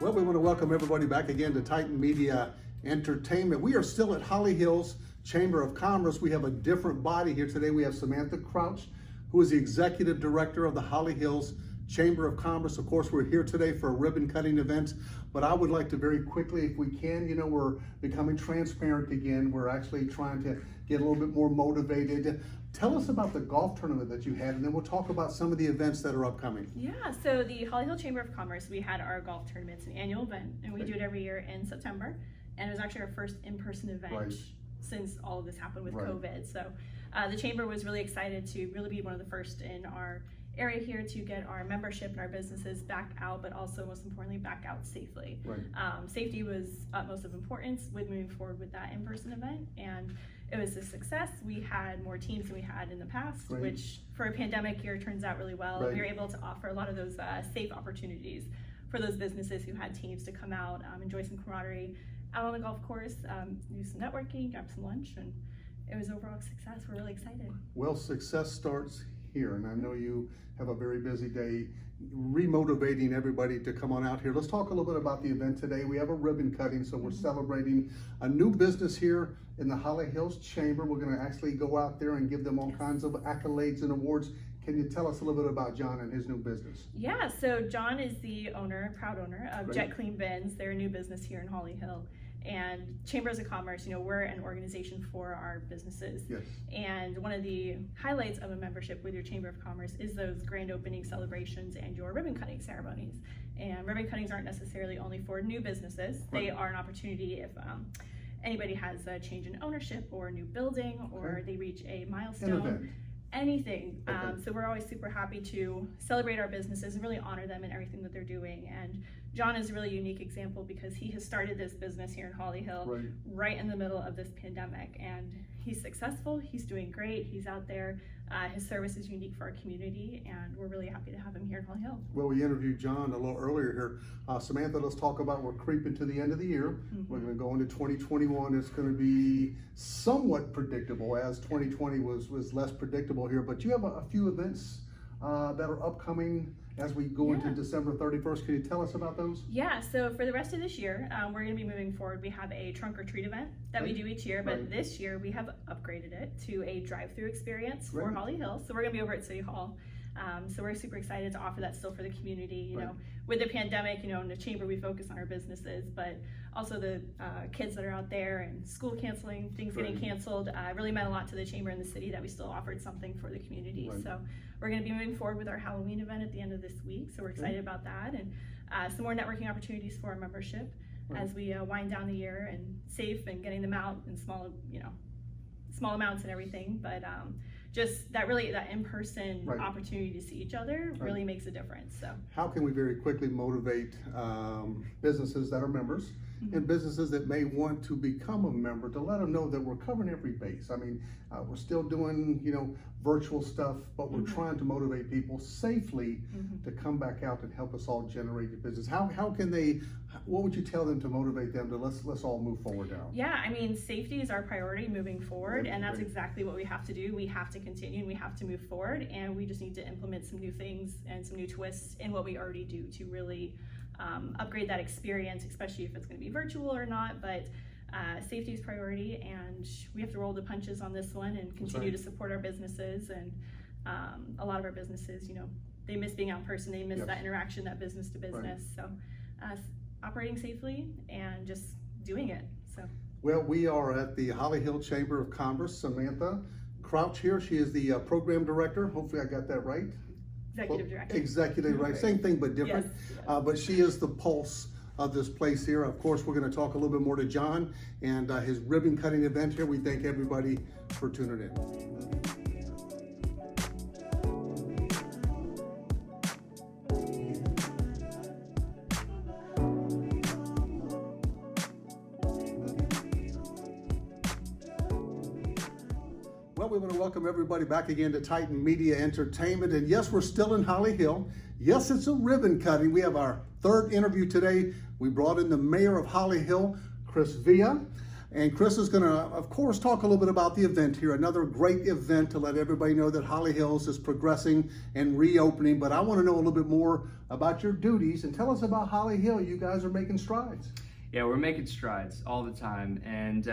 Well, we want to welcome everybody back again to Titan Media Entertainment. We are still at Holly Hills Chamber of Commerce. We have a different body here today. We have Samantha Crouch, who is the Executive Director of the Holly Hills Chamber of Commerce. Of course, we're here today for a ribbon cutting event, but I would like to very quickly, if we can, we're becoming transparent again. We're actually trying to get a little bit more motivated. Tell us about the golf tournament that you had, and then we'll talk about some of the events that are upcoming. Yeah, so the Holly Hill Chamber of Commerce, we had our golf tournament. It's an annual event, and we do it every year in September. And it was actually our first in-person event since all of this happened with COVID. So the Chamber was really excited to really be one of the first in our area here to get our membership and our businesses back out, but also most importantly, back out safely. Safety was utmost of importance with moving forward with that in-person event, and it was a success. We had more teams than we had in the past, which for a pandemic year turns out really well. We were able to offer a lot of those safe opportunities for those businesses who had teams to come out, enjoy some camaraderie out on the golf course, do some networking, grab some lunch, and it was overall a success. We're really excited. Well, success starts here, and I know you have a very busy day remotivating everybody to come on out here. Let's talk a little bit about the event today. We have a ribbon cutting, so we're celebrating a new business here in the Holly Hills Chamber. We're going to actually go out there and give them all kinds of accolades and awards. Can you tell us a little bit about John and his new business? Yeah, so John is the proud owner of Jet Clean Bins. They're a new business here in Holly Hill. And Chambers of Commerce, we're an organization for our businesses. And one of the highlights of a membership with your Chamber of Commerce is those grand opening celebrations and your ribbon cutting ceremonies. And ribbon cuttings aren't necessarily only for new businesses. They are an opportunity if anybody has a change in ownership or a new building or they reach a milestone. Anything. So we're always super happy to celebrate our businesses and really honor them in everything that they're doing. And John is a really unique example because he has started this business here in Holly Hill right in the middle of this pandemic, and he's successful. He's doing great. He's out there. His service is unique for our community, and we're really happy to have him here in Holly Hill. Well, we interviewed John a little earlier here. Samantha, let's talk about, we're creeping to the end of the year. We're going to go into 2021. It's going to be somewhat predictable, as 2020 was less predictable here, but you have a few events that are upcoming as we go into December 31st. Can you tell us about those? Yeah, so for the rest of this year, we're going to be moving forward. We have a trunk or treat event that we do each year, but this year we have upgraded it to a drive-through experience for Holly Hill. So we're going to be over at City Hall. So we're super excited to offer that still for the community. With the pandemic, in the chamber we focus on our businesses, but also the kids that are out there and school canceling, things getting canceled, really meant a lot to the chamber and the city that we still offered something for the community. So we're going to be moving forward with our Halloween event at the end of this week. So we're excited about that, and some more networking opportunities for our membership as we wind down the year and safe and getting them out in small amounts and everything. But just that in-person opportunity to see each other really makes a difference. So how can we very quickly motivate businesses that are members and businesses that may want to become a member to let them know that we're covering every base? I mean, we're still doing, virtual stuff, but we're trying to motivate people safely to come back out and help us all generate the business. How can they, what would you tell them to motivate them to let's all move forward now? Yeah, I mean, safety is our priority moving forward, and that's exactly what we have to do. We have to continue and we have to move forward, and we just need to implement some new things and some new twists in what we already do to really upgrade that experience, especially if it's going to be virtual or not. But safety is priority, and we have to roll the punches on this one and continue to support our businesses. And a lot of our businesses, they miss being out in person. They miss that interaction, that business to business. So operating safely and just doing it. So. Well, we are at the Holly Hill Chamber of Commerce. Samantha Crouch here. She is the program director. Hopefully I got that right. Executive director. Executive, right. Same thing, but different. But she is the pulse of this place here. Of course, we're going to talk a little bit more to John and his ribbon cutting event here. We thank everybody for tuning in. Well, we want to welcome everybody back again to Titan Media Entertainment. And yes, we're still in Holly Hill. Yes, it's a ribbon cutting. We have our third interview today. We brought in the mayor of Holly Hill, Chris Villa. And Chris is going to, of course, talk a little bit about the event here. Another great event to let everybody know that Holly Hills is progressing and reopening. But I want to know a little bit more about your duties and tell us about Holly Hill. You guys are making strides. Yeah, we're making strides all the time. And,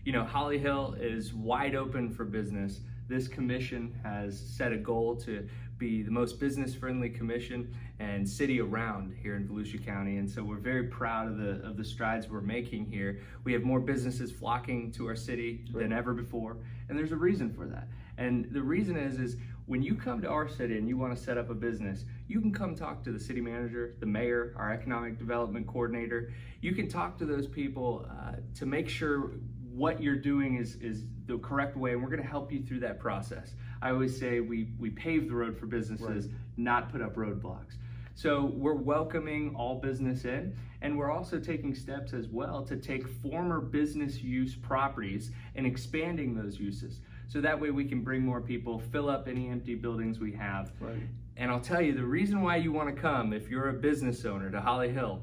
you know, Holly Hill is wide open for business. This commission has set a goal to be the most business-friendly commission and city around here in Volusia County, and so we're very proud of the strides we're making here. We have more businesses flocking to our city than ever before, and there's a reason for that. And the reason is when you come to our city and you want to set up a business, you can come talk to the city manager, the mayor, our economic development coordinator. You can talk to those people to make sure what you're doing is the correct way, and we're going to help you through that process. I always say we pave the road for businesses, not put up roadblocks. So we're welcoming all business in, and we're also taking steps as well to take former business use properties and expanding those uses. So that way we can bring more people, fill up any empty buildings we have. Right. And I'll tell you, the reason why you want to come, if you're a business owner, to Holly Hill,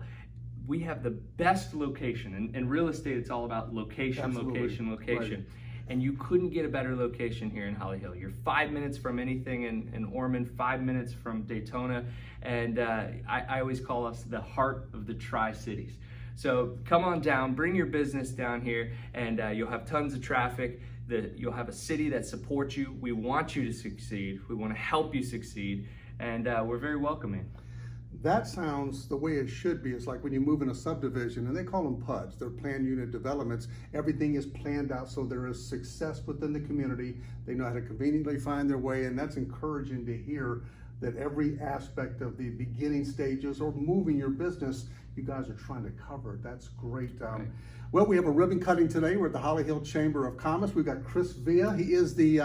we have the best location. In real estate, it's all about location, Absolutely. location. Right. And you couldn't get a better location here in Holly Hill. You're 5 minutes from anything in Ormond, 5 minutes from Daytona. And I always call us the heart of the Tri-Cities. So come on down, bring your business down here, and you'll have tons of traffic. You'll have a city that supports you. We want you to succeed. We want to help you succeed. And we're very welcoming. That sounds the way it should be. It's like when you move in a subdivision, and they call them PUDs, they're planned unit developments. Everything is planned out so there is success within the community. They know how to conveniently find their way, and that's encouraging to hear that every aspect of the beginning stages or moving your business, you guys are trying to cover. That's great. Right. Well, we have a ribbon cutting today. We're at the Holly Hill Chamber of Commerce. We've got Chris Villa. He is the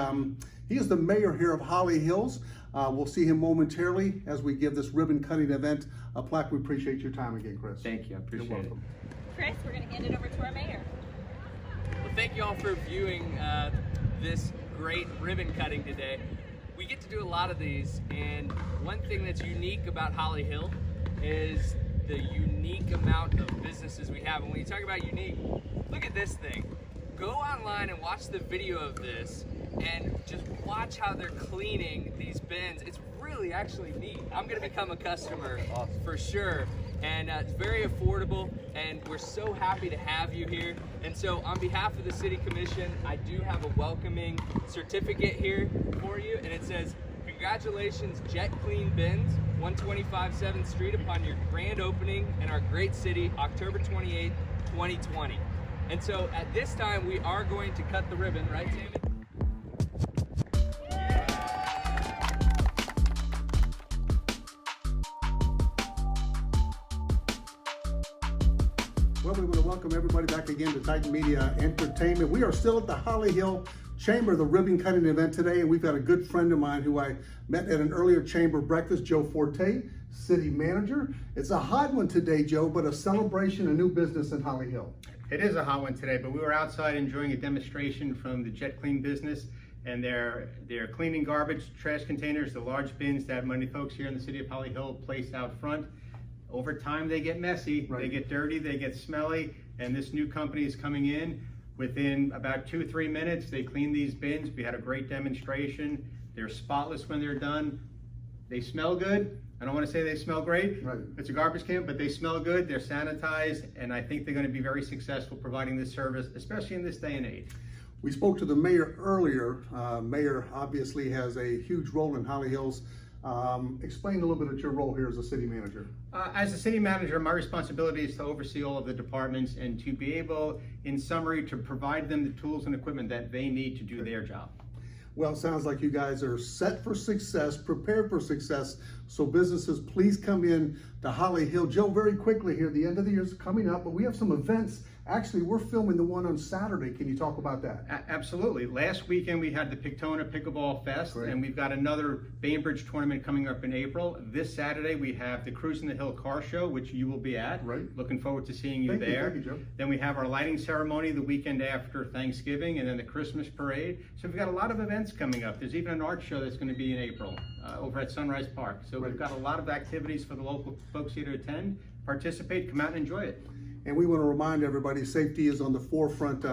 mayor here of Holly Hills. We'll see him momentarily as we give this ribbon cutting event a plaque. We appreciate your time again, Chris. Thank you, I appreciate it. Chris, we're going to hand it over to our mayor. Well, thank you all for viewing this great ribbon cutting today. We get to do a lot of these, and one thing that's unique about Holly Hill is the unique amount of businesses we have. And when you talk about unique, look at this thing. Go online and watch the video of this and just watch how they're cleaning these bins. It's really actually neat. I'm gonna become a customer for sure. And it's very affordable, and we're so happy to have you here. And so on behalf of the City Commission, I do have a welcoming certificate here for you, and it says, "Congratulations, Jet Clean Bins, 125 7th Street, upon your grand opening in our great city, October 28, 2020. And so at this time, we are going to cut the ribbon, right, Sammy? Well, we want to welcome everybody back again to Titan Media Entertainment. We are still at the Holly Hill Chamber, the ribbon cutting event today, and we've got a good friend of mine who I met at an earlier chamber breakfast, Joe Forte, city manager. It's a hot one today, Joe, but a celebration, a new business in Holly Hill. It is a hot one today, but we were outside enjoying a demonstration from the Jet Clean business, and they're cleaning garbage, trash containers, the large bins that many folks here in the city of Holly Hill place out front. Over time, they get messy, Right. They get dirty, they get smelly, and this new company is coming in. Within about 2-3 minutes, they clean these bins. We had a great demonstration. They're spotless when they're done. They smell good. I don't want to say they smell great. Right. It's a garbage can, but they smell good. They're sanitized, and I think they're going to be very successful providing this service, especially in this day and age. We spoke to the mayor earlier. Mayor obviously has a huge role in Holly Hills. Explain a little bit of your role here as a city manager. As a city manager, my responsibility is to oversee all of the departments and to be able, in summary, to provide them the tools and equipment that they need to do their job. Well, it sounds like you guys are set for success, prepared for success. So businesses, please come in to Holly Hill. Joe, very quickly here, the end of the year is coming up, but we have some events. Actually, we're filming the one on Saturday. Can you talk about that? Absolutely. Last weekend we had the Pictona Pickleball Fest, Great. and we've got another Bainbridge tournament coming up in April. This Saturday we have the Cruising the Hill Car Show, which you will be at. Right. Looking forward to seeing you Thank you, there. thank you, Joe. Then we have our lighting ceremony the weekend after Thanksgiving, and then the Christmas parade. So we've got a lot of events coming up. There's even an art show that's going to be in April over at Sunrise Park. So Right. we've got a lot of activities for the local folks here to attend, participate, come out and enjoy it. And we want to remind everybody, safety is on the forefront.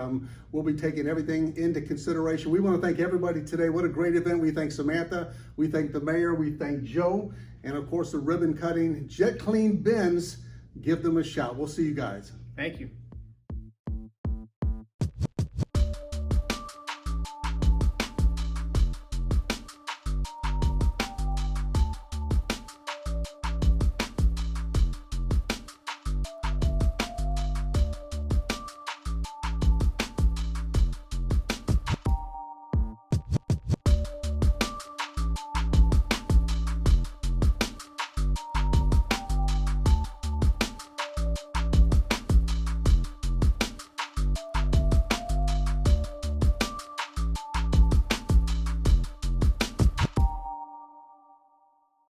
We'll be taking everything into consideration. We want to thank everybody today. What a great event. We thank Samantha. We thank the mayor. We thank Joe. And of course, the ribbon cutting. Jet Clean Bins, give them a shout. We'll see you guys. Thank you.